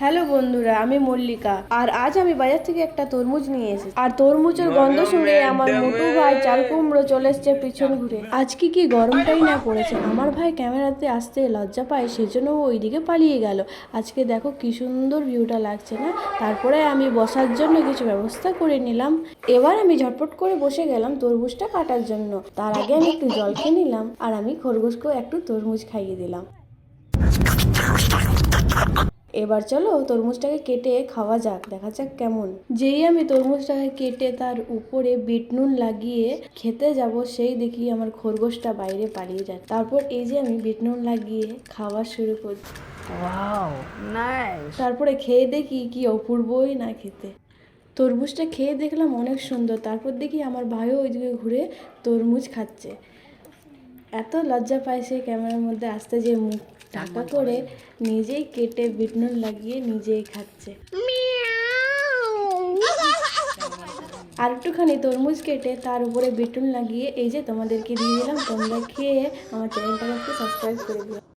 Hello বন্ধুরা, আমি মল্লিকা। আর আজ আমি বাজার থেকে একটা তরমুজ নিয়ে এসেছি। আর তরমুজের গন্ধ শুনে আমার মোটু ভাই চাল কুমড়ো চলে এসছে পিছন ঘুরে। আজকে কি গরমটাই না পড়েছে। আমার ভাই ক্যামেরাতে আসতে লজ্জা পায়, সেজন্য ও ওইদিকে পালিয়ে গেল। আজকে দেখো কি সুন্দর ভিউটা লাগছে না। তারপরে আমি বসার জন্য কিছু ব্যবস্থা করে নিলাম। এবার আমি ঝটপট করে বসে গেলাম তরমুজটা কাটার জন্য। তার আগে আমি একটু জল খেয়ে নিলাম, আর আমি খরগোশকেও একটু তরমুজ খাইয়ে দিলাম। এবার চলো তরমুজটাকে কেটে খাওয়া যাক, দেখা যাক কেমন। যেই আমি তরমুজটাকে কেটে তার উপরে বিট নুন লাগিয়ে খেতে যাব, সেই দেখি আমার খরগোশটা বাইরে পালিয়ে যায়। তারপর এই যে আমি বিট নুন লাগিয়ে খাওয়া শুরু করছি। Wow nice. তারপরে খেয়ে দেখি কি অপূর্বই না খেতে। তরমুজটা খেয়ে দেখলাম অনেক সুন্দর। তারপর দেখি আমার ভাইও ওইদিকে ঘুরে তরমুজ খাচ্ছে। এত লজ্জা পায় সে ক্যামেরার মধ্যে আসতে, যে মুখ ঢাকা করে নিজেই কেটে বিট নুন লাগিয়ে নিজেই খাচ্ছে। আর একটুখানি তরমুজ কেটে তার উপরে বিট নুন লাগিয়ে এই যে তোমাদেরকে দিয়ে দিলাম। তোমরা খেয়ে আমার চ্যানেলটাকে একটু সাবস্ক্রাইব করে দিও।